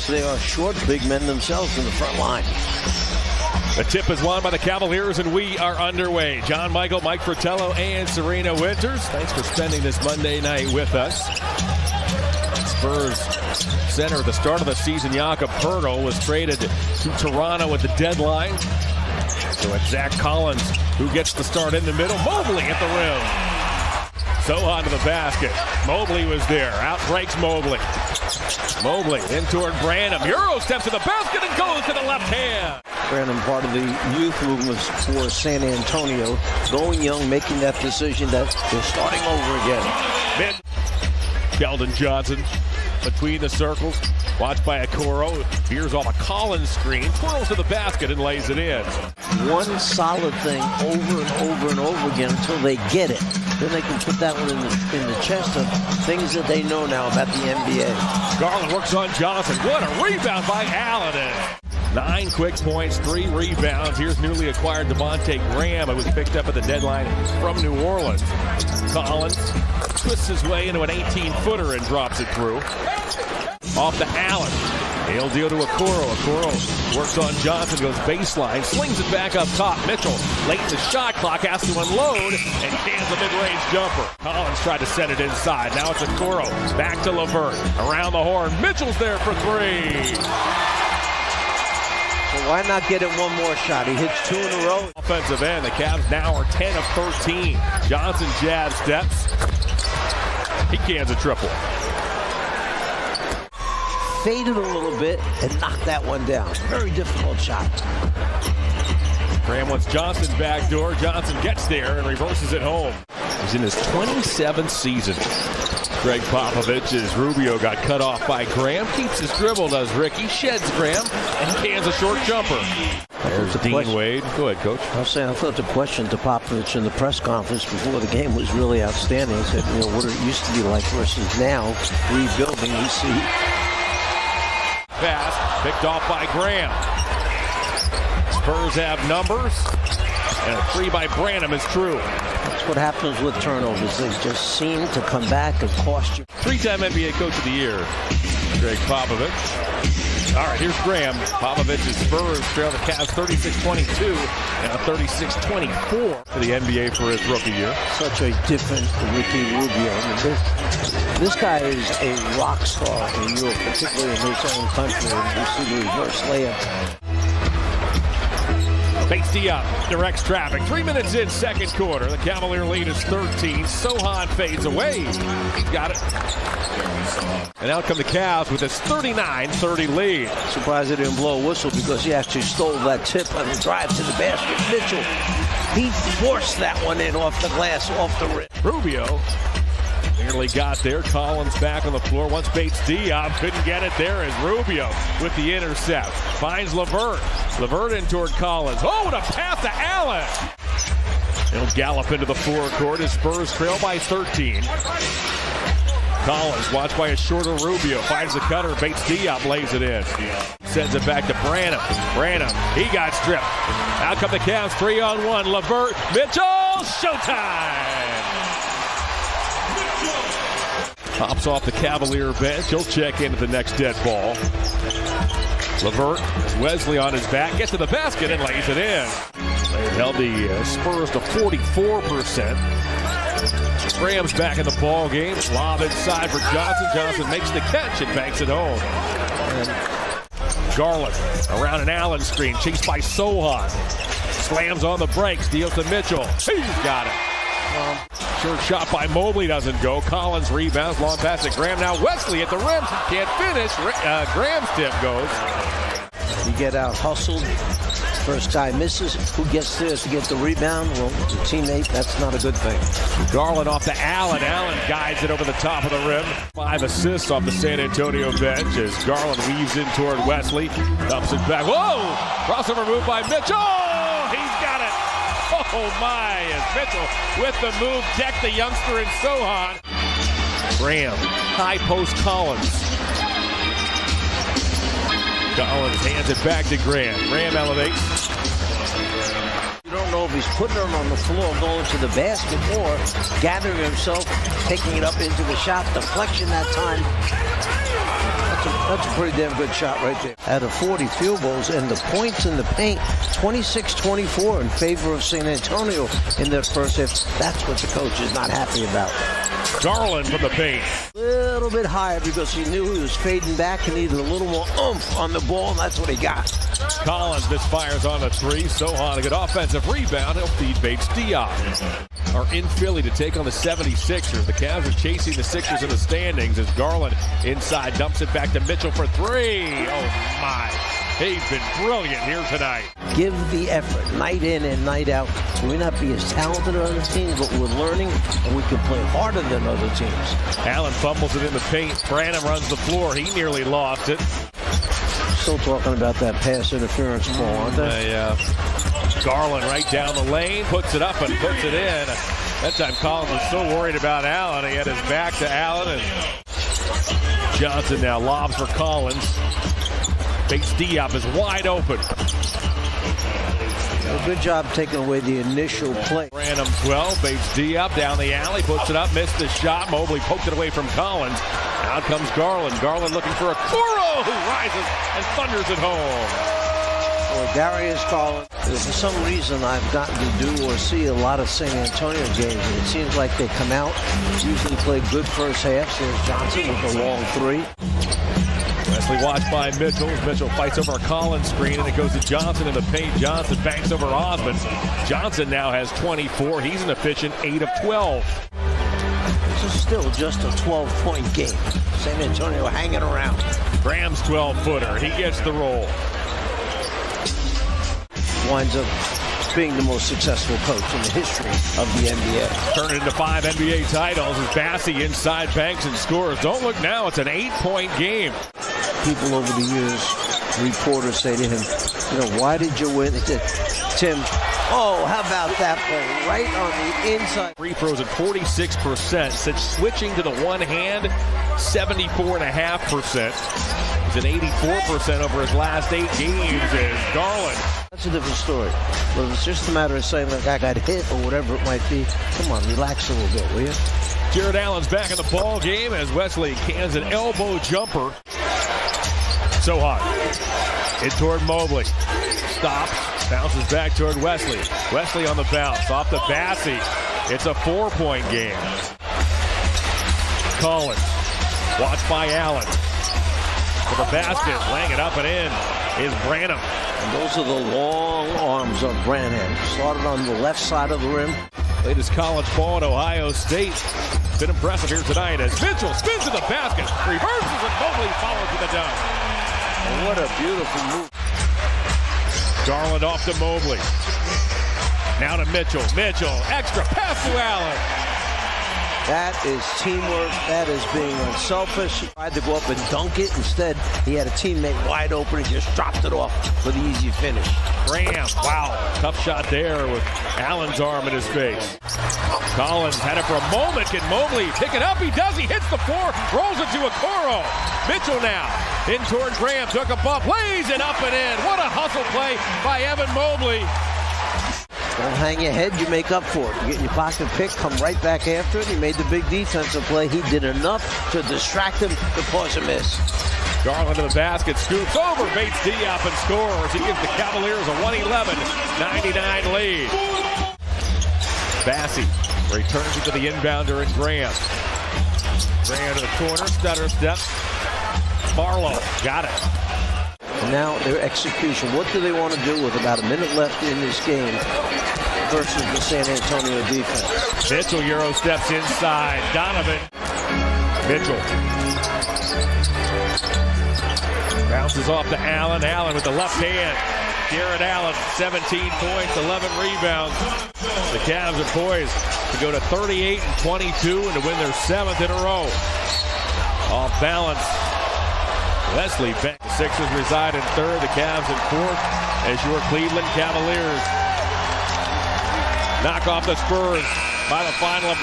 They are short, big men themselves in the front line. The tip is won by the Cavaliers, and we are underway. John Michael, Mike Fratello, and Serena Winters. Thanks for spending this Monday night with us. Spurs center at the start of the season, Jakob Poeltl, was traded to Toronto at the deadline. So it's Zach Collins who gets the start in the middle. Mobley at the rim. Sohan to the basket. Mobley was there. Out breaks Mobley. Mobley in toward Branham. Euro steps to the basket and goes to the left hand. Branham, part of the youth movements for San Antonio. Going young, making that decision that they're starting over again. Keldon Johnson between the circles. Watched by Okoro. Veers off a Collins screen. Twirls to the basket and lays it in. One solid thing over and over and over again until they get it. Then they can put that one in the chest of things that they know now about the NBA. Garland works on Johnson. What a rebound by Allen. 9 quick points, 3 rebounds. Here's newly acquired Devontae Graham. It was picked up at the deadline from New Orleans. Collins twists his way into an 18-footer and drops it through. Off to Allen. He'll deal to Okoro. Okoro works on Johnson, goes baseline, slings it back up top. Mitchell, late in the shot clock, has to unload and cans a mid-range jumper. Collins tried to set it inside. Now it's Okoro. Back to LeVert. Around the horn. Mitchell's there for 3. So why not get it one more shot? He hits 2 in a row. Offensive end. The Cavs now are 10 of 13. Johnson jab steps. He cans a triple. Faded a little bit and knocked that one down. Very difficult shot. Graham wants Johnson's back door. Johnson gets there and reverses it home. He's in his 27th season. Greg Popovich, as Rubio got cut off by Graham, keeps his dribble, does Ricky, sheds Graham, and cans a short jumper. There's Dean Wade. Go ahead, Coach. I thought the question to Popovich in the press conference before the game was really outstanding. He said, what it used to be like versus now, rebuilding, we see. Pass picked off by Graham. Spurs have numbers, and a 3 by Branham is true. That's what happens with turnovers. They just seem to come back and cost you. 3-time NBA Coach of the Year, Greg Popovich. All right, here's Graham. Popovich's Spurs trail the Cavs 36-22 and a 36-24 for the NBA for his rookie year. Such a different Ricky Rubio. I mean, this guy is a rock star in Europe, particularly in his own country. And you see the reverse layup. Bates Diop directs traffic. 3 minutes in, second quarter. The Cavalier lead is 13. Sohan fades away. He's got it. And out come the Cavs with this 39-30 lead. Surprised they didn't blow a whistle because he actually stole that tip on the drive to the basket. Mitchell, he forced that one in off the glass, off the rim. Rubio nearly got there. Collins back on the floor. Once Bates Diop couldn't get it. There is Rubio with the intercept. Finds LeVert. LeVert in toward Collins. Oh, what a pass to Allen. He'll gallop into the forecourt as Spurs trail by 13. Collins, watched by a shorter Rubio, finds the cutter. Bates Diop lays it in. Sends it back to Branham. Branham, he got stripped. Out come the Cavs, 3-on-1. LeVert, Mitchell, showtime! Pops off the Cavalier bench. He'll check into the next dead ball. LeVert, Wesley on his back, gets to the basket and lays it in. They held the Spurs to 44%. Graham's back in the ball game. Lob inside for Johnson. Johnson makes the catch and banks it home. And Garland around an Allen screen, chased by Sohan. Slams on the brakes, deals to Mitchell. He's got it. Short shot by Mobley doesn't go. Collins rebounds, long pass to Graham. Now Wesley at the rim, can't finish. Graham's tip goes. You get out hustled. First guy misses. Who gets there to get the rebound? Well, the teammate, that's not a good thing. Garland off to Allen. Allen guides it over the top of the rim. 5 assists off the San Antonio bench as Garland weaves in toward Wesley. Dumps it back. Whoa! Crossover move by Mitchell. He's got it. Oh my, as Mitchell with the move decked the youngster in Sohan. Graham, high post Collins. Collins hands it back to Graham. Graham elevates. You don't know if he's putting it on the floor, going to the basket, or gathering himself, taking it up into the shot. Deflection that time. That's a That's a pretty damn good shot right there. Out of 40 field goals, and the points in the paint, 26-24 in favor of San Antonio in their first half. That's what the coach is not happy about. Garland from the paint. A little bit higher because he knew he was fading back and needed a little more oomph on the ball, and that's what he got. Collins misfires on a three. Sohan, a good offensive rebound. He'll feed Bates Diop. Are in Philly to take on the 76ers. The Cavs are chasing the Sixers in the standings as Garland inside dumps it back to Mitchell for three. Oh my. He's been brilliant here tonight. Give the effort night in and night out. We may not be as talented as other teams, but we're learning and we can play harder than other teams. Allen fumbles it in the paint. Branham runs the floor. He nearly lost it. Still talking about that pass interference ball, aren't they? Yeah. Garland right down the lane, puts it up and puts it in. That time Collins was so worried about Allen. He had his back to Allen, and Johnson now lobs for Collins. Bates Diop is wide open. A good job taking away the initial play. Branham 12, Bates Diop down the alley, puts it up, missed the shot. Mobley poked it away from Collins. Out comes Garland. Garland looking for a Okoro, who rises and thunders it home. Or Darius Garland. For some reason, I've gotten to do or see a lot of San Antonio games, and it seems like they come out, usually play good first half. There's Johnson with a long three. Wesley watched by Mitchell. Mitchell fights over a Collins screen, and it goes to Johnson in the paint. Johnson banks over Osmond. Johnson now has 24. He's an efficient 8 of 12. This is still just a 12-point game. San Antonio hanging around. Graham's 12-footer. He gets the roll. Winds up being the most successful coach in the history of the NBA. Turn it into 5 NBA titles as Bassey inside banks and scores. Don't look now, it's an 8-point game. People over the years, reporters say to him, why did you win? They said, Tim, how about that play? Right on the inside. Free throws at 46%. Since switching to the one hand, 74.5%. He's at 84% over his last 8 games as Garland. That's a different story. But if it's just a matter of saying, like, I got hit or whatever it might be, come on, relax a little bit, will you? Jared Allen's back in the ball game as Wesley cans an elbow jumper. So hot. In toward Mobley. Stops. Bounces back toward Wesley. Wesley on the bounce. Off to Bassey. It's a 4-point game. Collins. Watched by Allen. For the basket. Laying it up and in is Branham. And those are the long arms of Branham. Started on the left side of the rim. Latest college ball at Ohio State. Been impressive here tonight as Mitchell spins to the basket. Reverses and Mobley follows with a dunk. What a beautiful move. Garland off to Mobley. Now to Mitchell. Mitchell, extra pass to Allen. That is teamwork. That is being unselfish. He tried to go up and dunk it. Instead, he had a teammate wide open and just dropped it off for the easy finish. Graham, wow. Tough shot there with Allen's arm in his face. Collins had it for a moment. Can Mobley pick it up? He does. He hits the floor. Rolls it to Okoro. Mitchell now in toward Graham. Took a bump. Lays it up and in. What a hustle play by Evan Mobley. Don't hang your head, you make up for it. You get your pocket pick, come right back after it. He made the big defensive play. He did enough to distract him to cause a miss. Garland to the basket, scoops over, Bates Diop and scores. He gives the Cavaliers a 111-99 lead. Bassey returns it to the inbounder and Graham. Graham to the corner, stutter step. Barlow, got it. And now their execution. What do they want to do with about a minute left in this game versus the San Antonio defense? Mitchell Euro steps inside. Donovan. Mitchell. Bounces off to Allen. Allen with the left hand. Garrett Allen, 17 points, 11 rebounds. The Cavs are poised to go to 38-22 and to win their 7th in a row. Off balance. Wesley back. The Sixers reside in 3rd, the Cavs in 4th, as your Cleveland Cavaliers knock off the Spurs by the final of